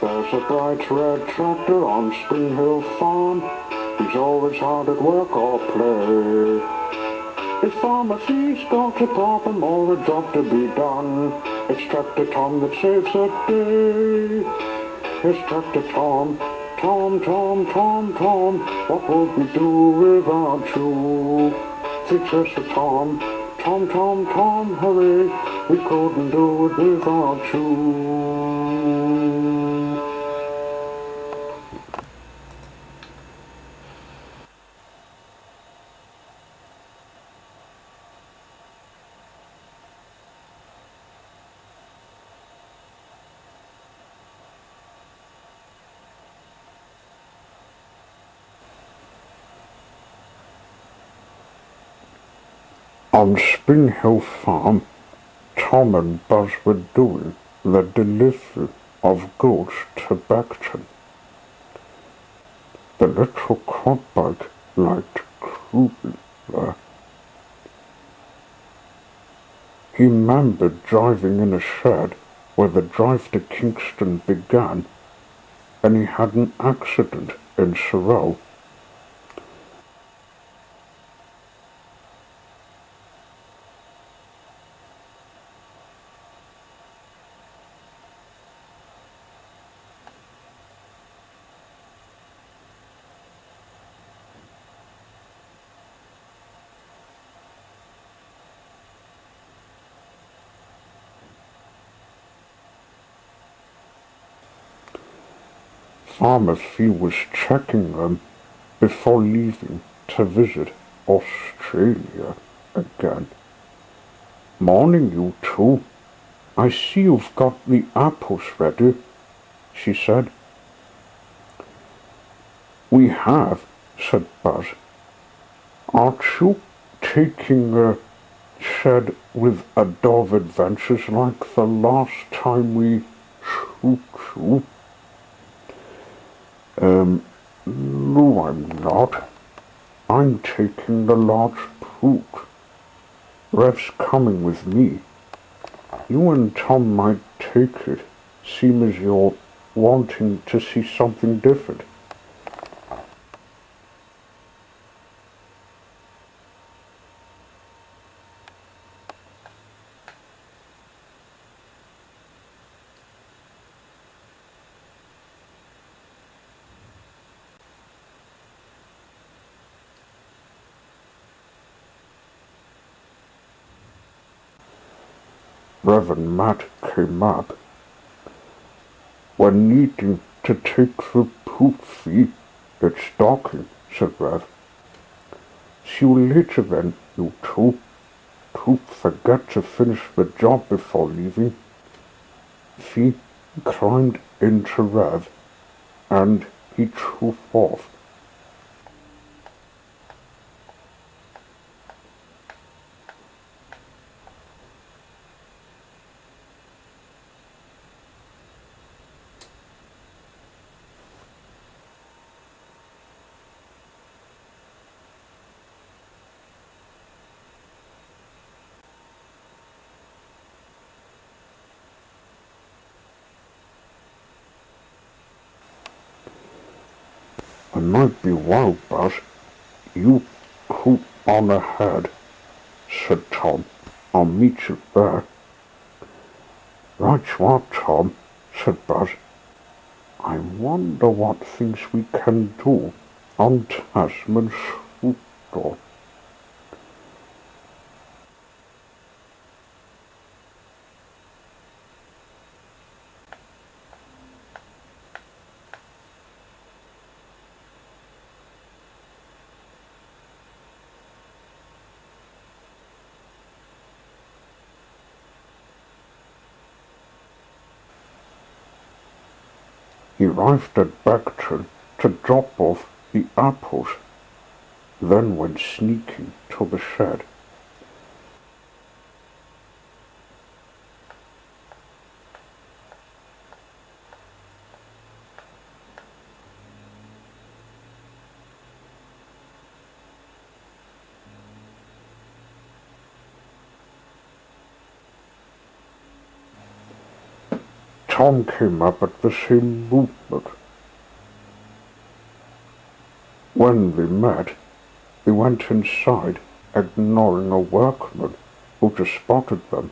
There's a bright red tractor on Spring Hill Farm. He's always hard at work or play. If farmer C's got a problem or a job to be done, it's Tractor Tom that saves the day. It's Tractor Tom, Tom, Tom, Tom, Tom. What would we do without you? Fix us a Tom, Tom, Tom, Tom, hurry. We couldn't do it without you. On Spring Hill Farm, Tom and Buzz were doing the delivery of goods to Becton. The little quadbike liked cruising there. He remembered driving in a shed where the drive to Kingston began, and he had an accident in Sorell. Pharmacy was checking them before leaving to visit Australia again. Morning, you two. I see you've got the apples ready, she said. We have, said Buzz. Aren't you taking a shed with a dove adventures like the last time we choo-choo? No, I'm not. I'm taking the large poop. Rev's coming with me. You and Tom might take it, seem as you're wanting to see something different. Reverend Matt came up. We're needing to take the poop fee. It's docking, said Rev. See you later then, you two. Don't forget to finish the job before leaving. Fee climbed into Rev, and he drove off. I might be wild, Buzz. You keep on ahead, said Tom. I'll meet you there. Right you are, Tom, said Buzz. I wonder what things we can do on Tasman's football. He arrived at Becton to drop off the apples, then went sneaking to the shed. Tom came up at the same movement. When they met, they went inside, ignoring a workman who just spotted them.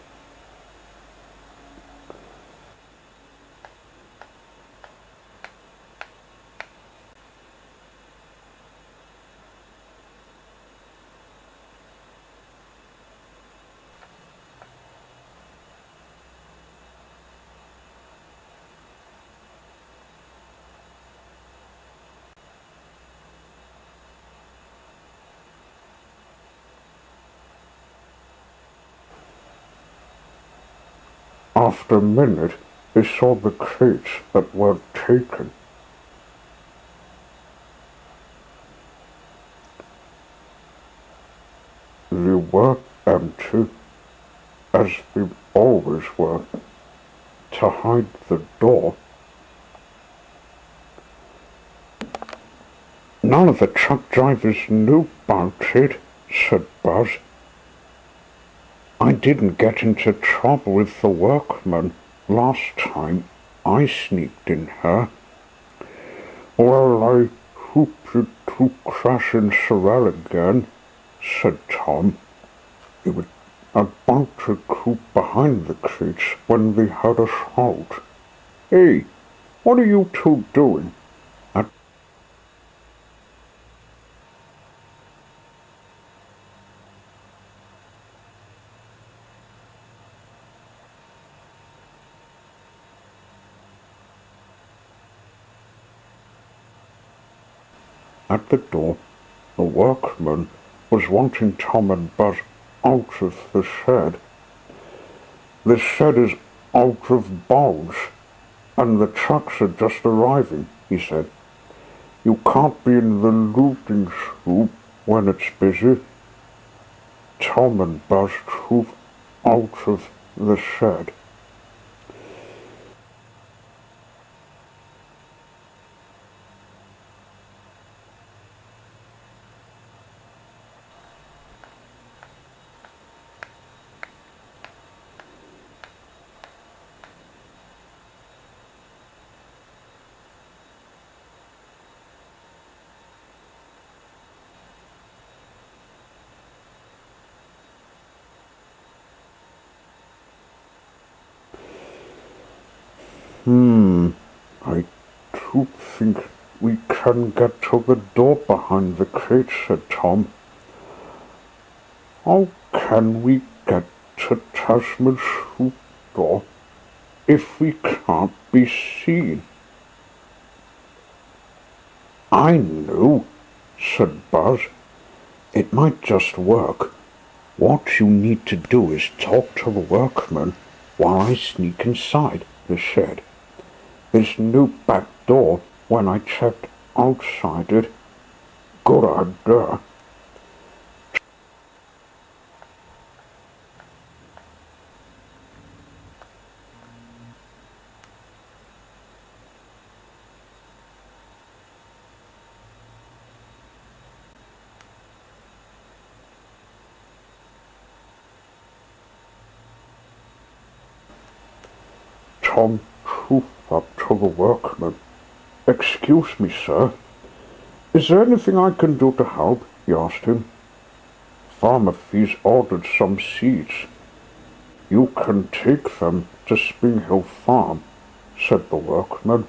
After a minute, they saw the crates that were taken. They were empty, as they always were, to hide the door. None of the truck drivers knew about it, said Buzz. I didn't get into trouble with the workman last time I sneaked in here. Well, I hope you two crash in Sorell again, said Tom. He was about to creep behind the crates when they heard a shout. Hey, what are you two doing? At the door, the workman was wanting Tom and Buzz out of the shed. The shed is out of bounds, and the trucks are just arriving, he said. You can't be in the looting scoop when it's busy. Tom and Buzz drove out of the shed. I do think we can get to the door behind the crate, said Tom. How can we get to Tasman's scoop door if we can't be seen? I know, said Buzz. It might just work. What you need to do is talk to the workman while I sneak inside the shed. There's no back door when I checked outside it. Good idea. Tom trooped up to the workman. Excuse me, sir. Is there anything I can do to help? He asked him. Farmer Fee's ordered some seeds. You can take them to Spring Hill Farm, said the workman.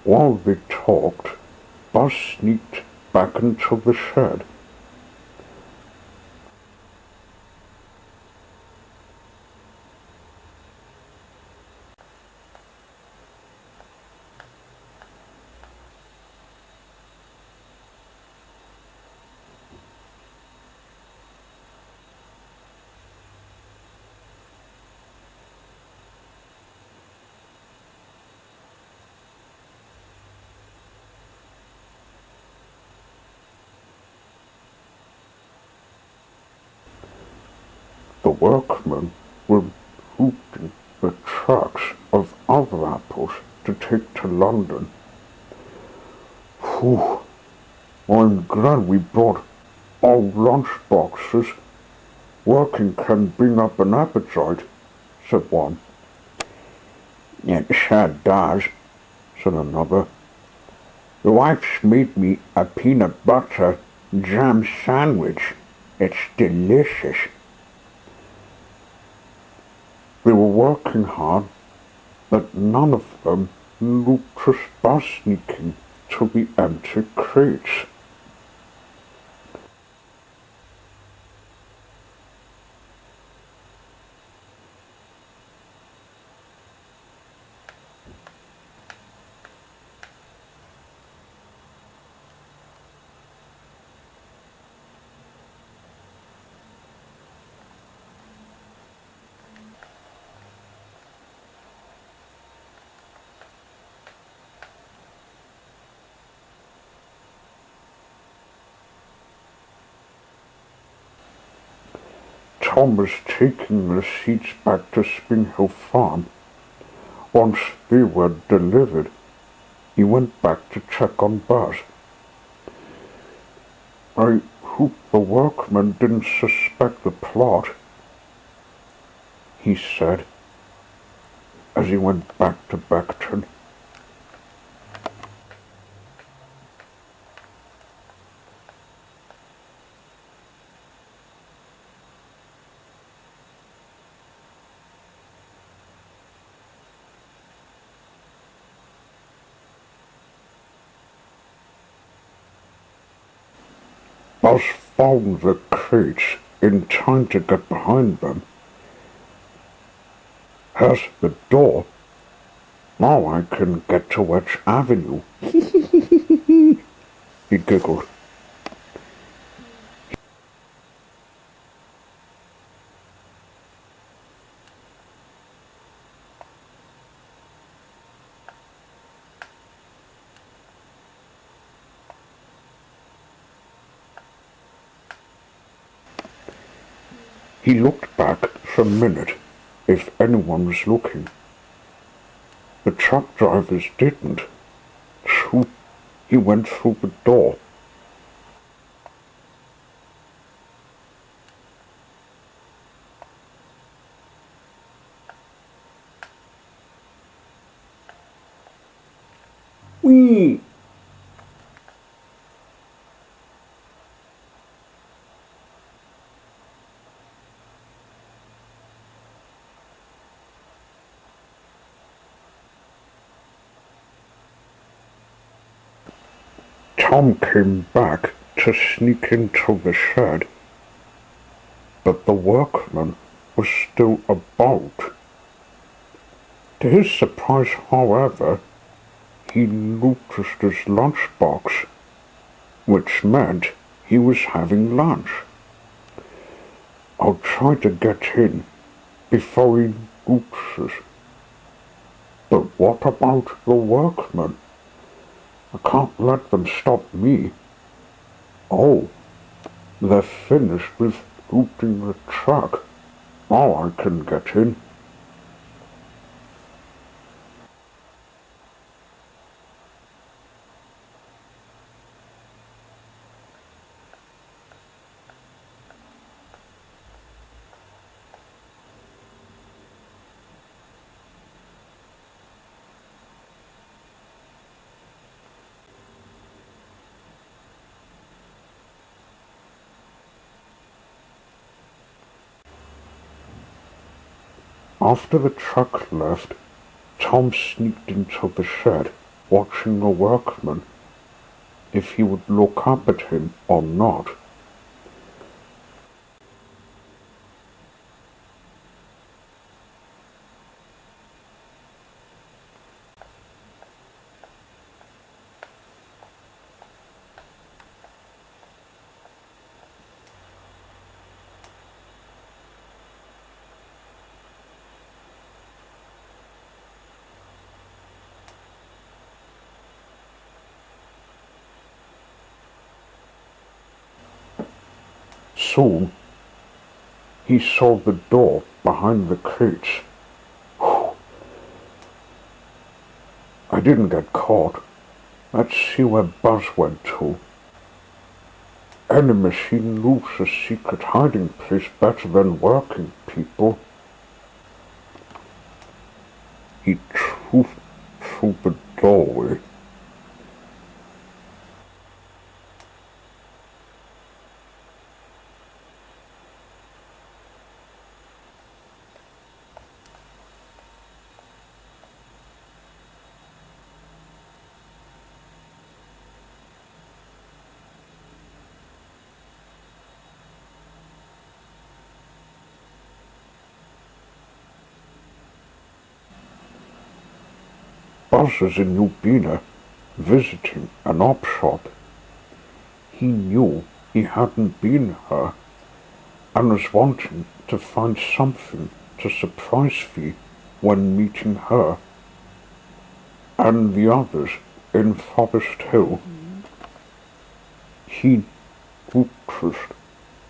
While they talked, Buzz sneaked back into the shed. workmen were hooting the trucks of other apples to take to London. Phew, I'm glad we brought old lunch boxes. Working can bring up an appetite, said one. It sure does, said another. The wife's made me a peanut butter jam sandwich. It's delicious. They were working hard, but none of them looked to start sneaking to the empty crates. Tom was taking the seeds back to Spring Hill Farm. Once they were delivered, he went back to check on Buzz. I hope the workmen didn't suspect the plot, he said as he went back to Becton. Buzz found the crates in time to get behind them. Here's the door. Now I can get to Wedge Avenue. He giggled. He looked back for a minute if anyone was looking. The truck drivers didn't, so he went through the door. Whee! Tom came back to sneak into the shed, but the workman was still about. To his surprise, however, he noticed his lunchbox, which meant he was having lunch. I'll try to get in before he notices. But what about the workmen? I can't let them stop me. Oh, they're finished with looting the truck. Now I can get in. After the truck left, Tom sneaked into the shed, watching the workman, if he would look up at him or not. Soon, he saw the door behind the crates. I didn't get caught. Let's see where Buzz went to. Any machine knows a secret hiding place better than working people. He trooped through the doorway. Buzz was in Nubina, visiting an op shop. He knew he hadn't been here, and was wanting to find something to surprise Vi when meeting her and the others in Forest Hill. He noticed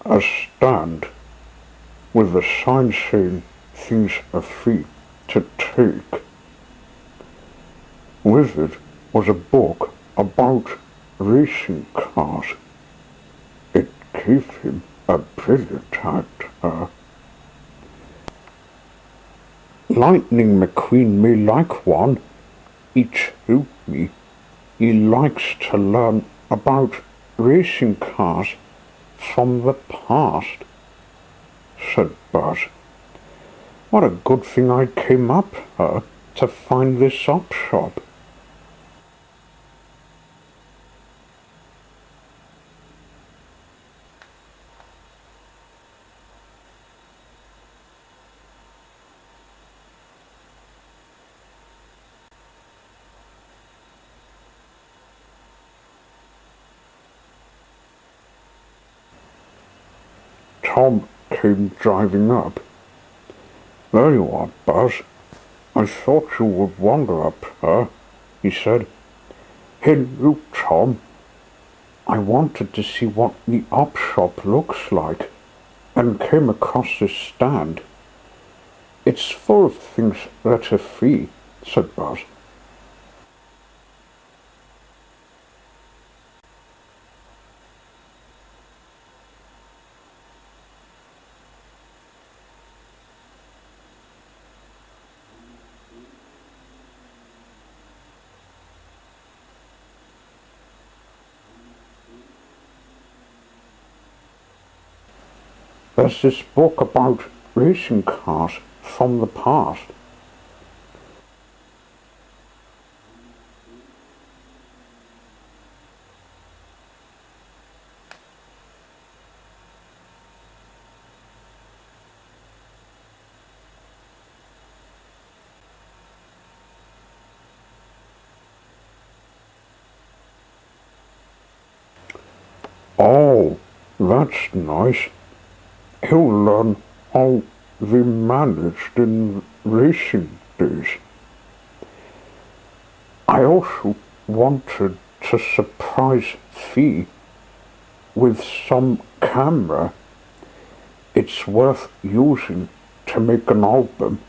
a stand with a sign saying things are free to take. With it was a book about racing cars. It gave him a brilliant idea. Lightning McQueen may like one. He told me he likes to learn about racing cars from the past, said Buzz. What a good thing I came up here to find this op shop. Tom came driving up. There you are, Buzz. I thought you would wander up here, he said. Hello, Tom. I wanted to see what the op shop looks like, and came across this stand. It's full of things that are free, said Buzz. There's this book about racing cars from the past. Oh, that's nice. He'll learn how they managed in racing days. I also wanted to surprise Vi with some camera. It's worth using to make an album.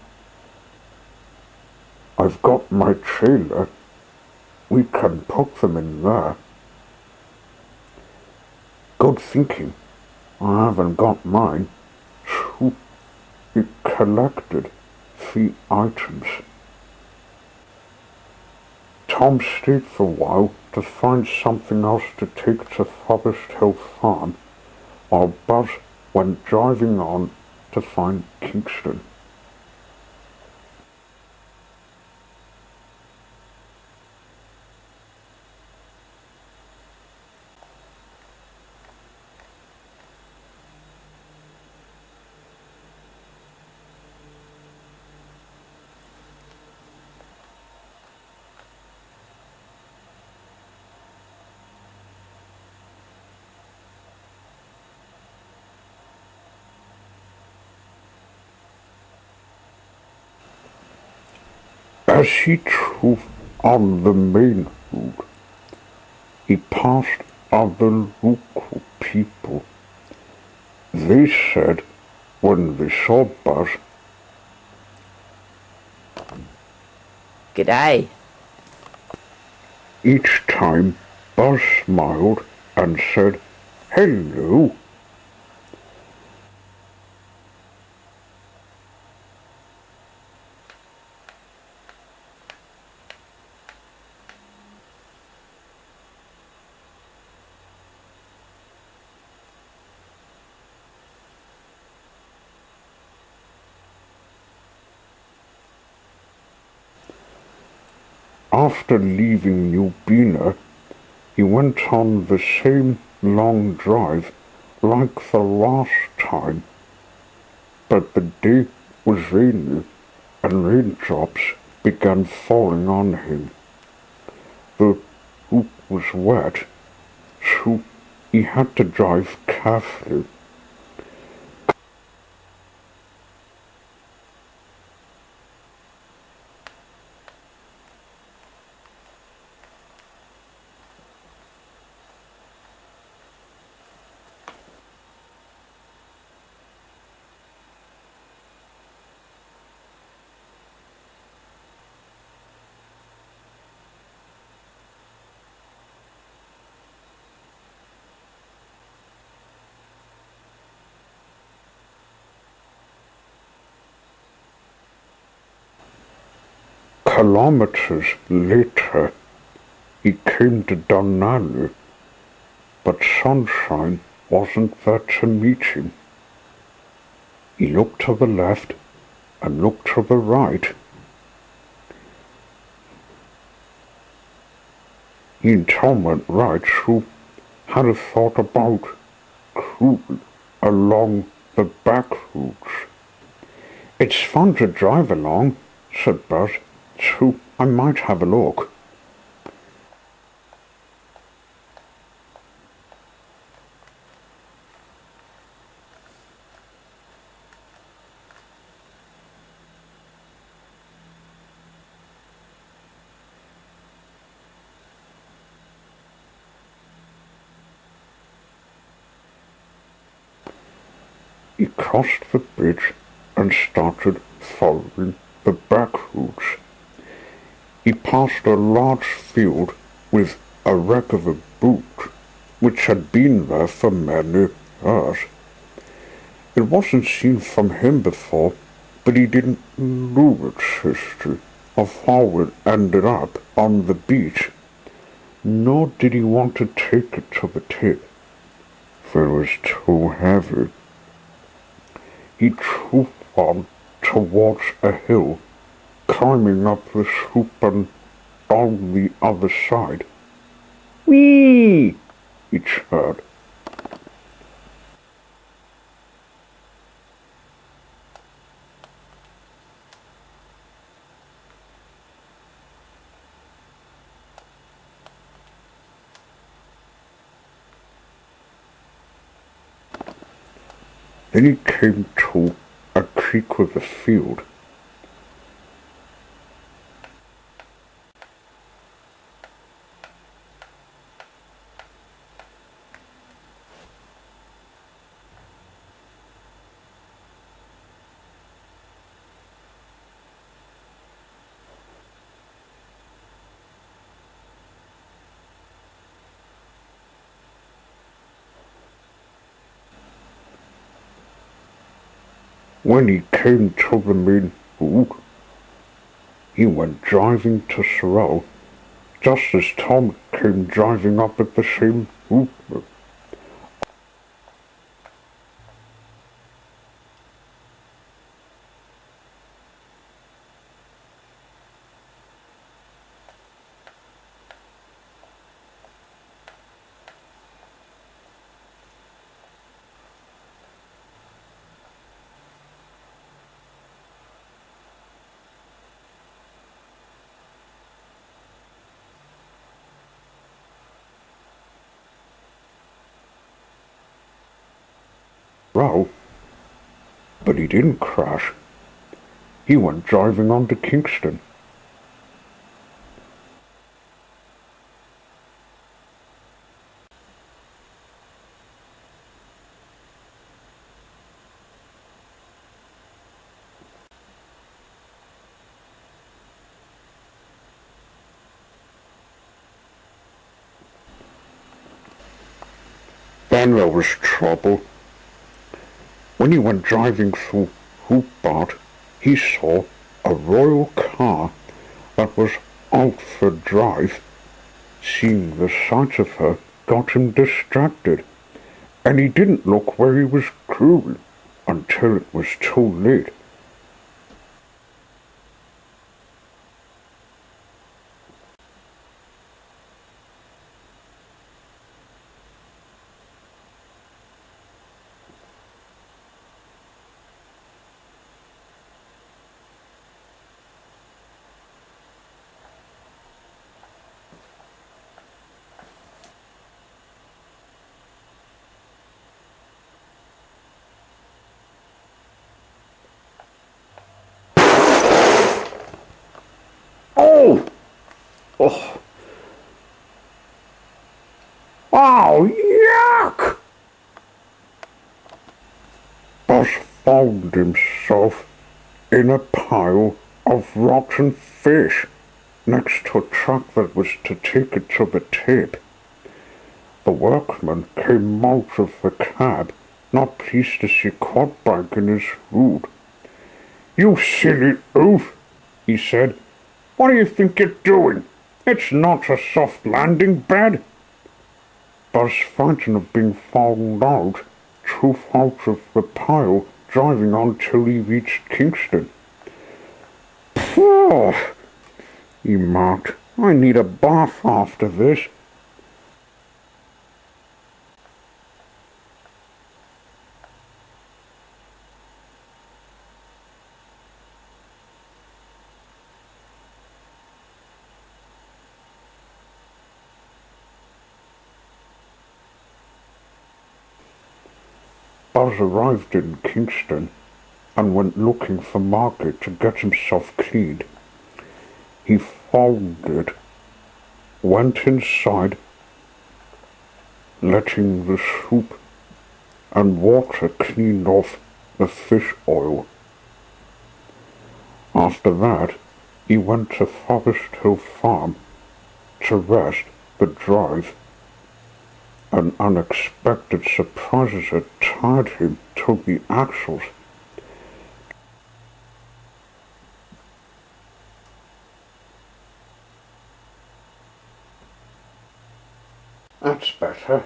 I've got my trailer. We can put them in there. Good thinking. I haven't got mine. So he collected 3 items. Tom stayed for a while to find something else to take to Forest Hill Farm, while Buzz went driving on to find Kingston. As he drove on the main road, he passed other local people. They said When they saw Buzz, G'day. each time Buzz smiled and said, "Hello." After leaving New Bina, he went on the same long drive like the last time, but the day was rainy and raindrops began falling on him. The road was wet, so he had to drive carefully. Kilometers later, he came to Dunally, but sunshine wasn't there to meet him. He looked to the left and looked to the right. He and Tom went right through, had a thought about cruising along the back routes. "It's fun to drive along," said Buzz, "so I might have a look." He crossed the bridge and started following the back routes. He passed a large field with a wreck of a boot, which had been there for many years. It wasn't seen from him before, but he didn't know its history of how it ended up on the beach, nor did he want to take it to the tip, for it was too heavy. He trooped on towards a hill, climbing up the slope and down the other side. "Whee!" he cheered. Then he came to a creek with a field. When he came to the main road, he went driving to Sorell, just as Tom came driving up at the same route. Sorell, but he didn't crash. He went driving on to Kingston. Then there was trouble. When he went driving through Hobart, he saw a royal car that was out for drive. Seeing the sight of her got him distracted, and he didn't look where he was going until it was too late. Oh! Oh! Oh, yuck! Buzz found himself in a pile of rotten fish next to a truck that was to take it to the tip. The workman came out of the cab, not pleased to see quadbike in his route. "You silly oaf," he said. "What do you think you're doing? It's not a soft landing bed." Buzz, frightened of being found out, drove out of the pile, driving on till he reached Kingston. "Phew," he remarked. "I need a bath after this." Buzz arrived in Kingston and went looking for Margaret to get himself cleaned. He found it, went inside, letting the soup and water clean off the fish oil. After that, he went to Forest Hill Farm to rest the drive. An unexpected surprise had tied him to the axles. That's better.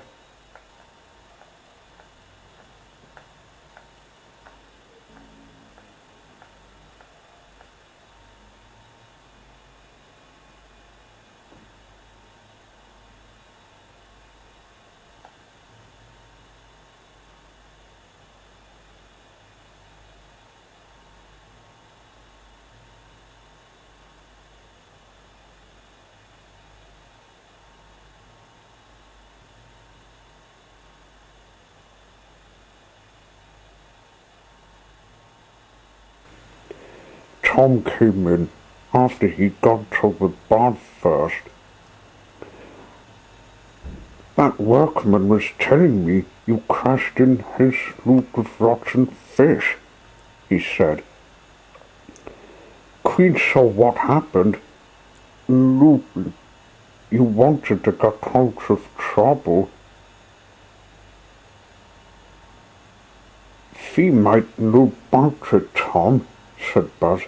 Tom came in after he got to the bar first. "That workman was telling me you crashed in his loop of rotten fish," he said. "Queen saw what happened. Loop, you wanted to get out of trouble." "She might know about it, Tom," said Buzz.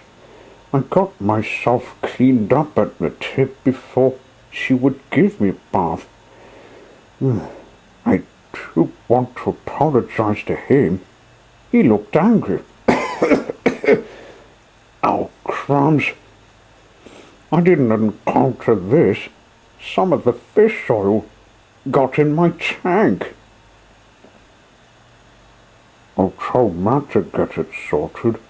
"I got myself cleaned up at the tip before she would give me a bath. I do want to apologize to him. He looked angry." "Oh, crumbs. I didn't encounter this. Some of the fish oil got in my tank." "I'll tell Matt to get it sorted."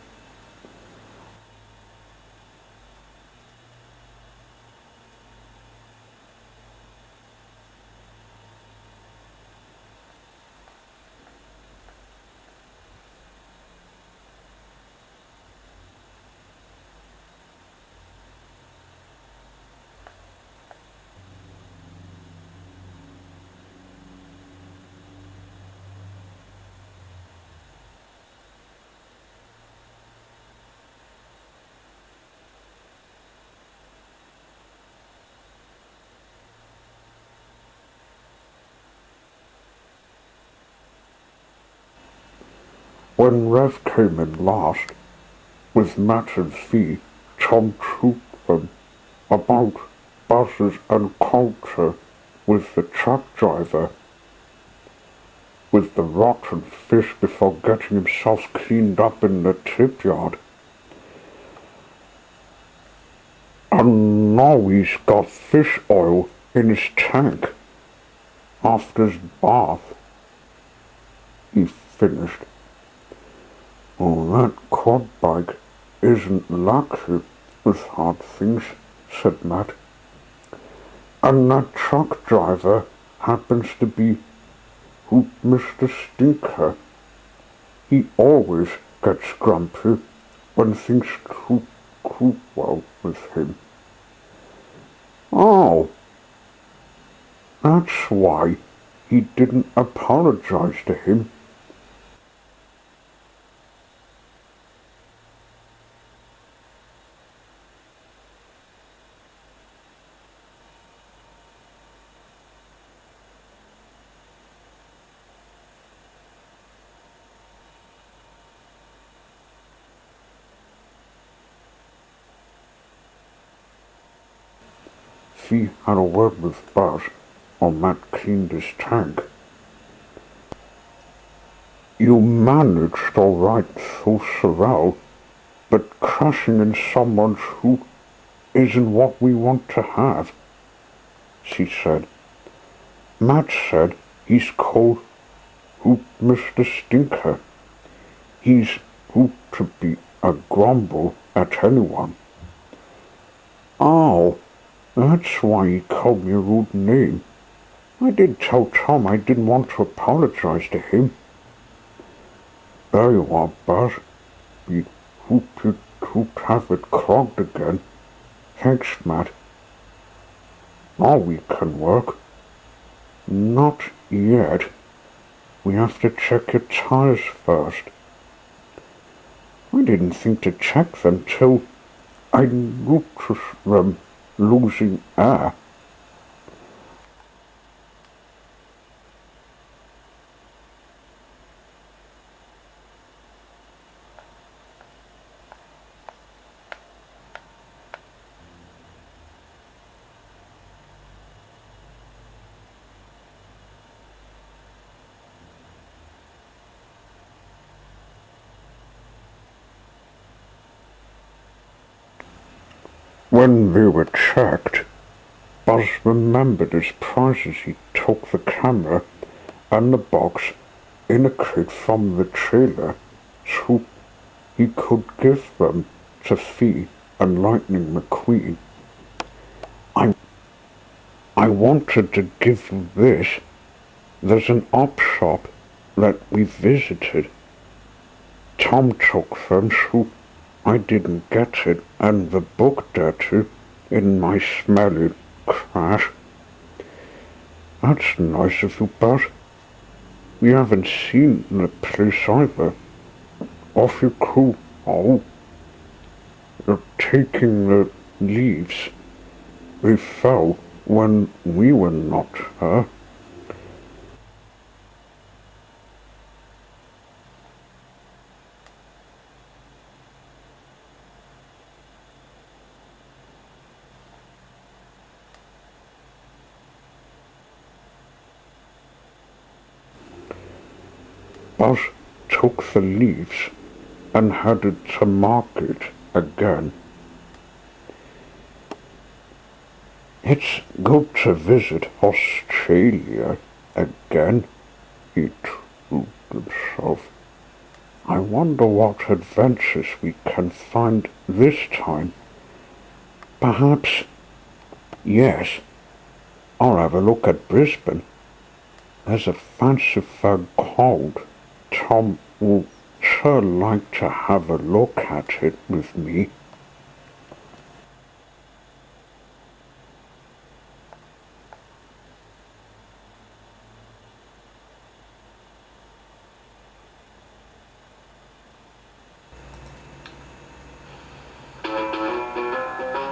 When Rev came in last, with Matt and Fee, Tom told them about buses and culture with the truck driver, with the rotten fish before getting himself cleaned up in the tipyard. And now he's got fish oil in his tank after his bath, he finished. Oh, that quad bike isn't lucky with hard things, said Matt. And that truck driver happens to be Mr. Stinker. He always gets grumpy when things go well with him. Oh, that's why he didn't apologize to him. Fee had a word with Buzz while Matt cleaned his tank. You managed all right through Sorell, but crashing in someone's who isn't what we want to have, she said. Matt said he's called Mr. Stinker. He's to be a grumble at anyone. Oh, that's why he called me a rude name. I did tell Tom I didn't want to apologize to him. There you are, Buzz. We hope you have it clogged again. Thanks, Matt. Now we can work. Not yet. We have to check your tires first. I didn't think to check them till I noticed them losing air. When they were checked, Buzz remembered his prizes. He took the camera and the box in a crate from the trailer so he could give them to Fee and Lightning McQueen. I wanted to give you this. There's an op shop that we visited. Tom took them, so I didn't get it, and the book there too, in my smelly crash. That's nice of you, Buzz. We haven't seen the place either. Off you go. Oh, you're taking the leaves. They fell when we were not here. Buzz took the leaves and headed to market again. It's good to visit Australia again, he told himself. I wonder what adventures we can find this time. Perhaps, yes, I'll have a look at Brisbane. There's a fancy fair called. Tom would sure like to have a look at it with me.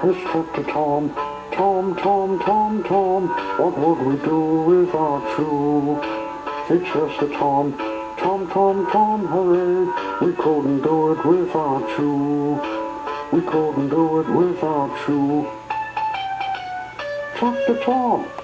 Let's talk to Tom. Tom, what would we do without you? It's just a Tom. Tom, Tom, Tom, hooray, we couldn't do it without you. We couldn't do it without you. Tractor Tom.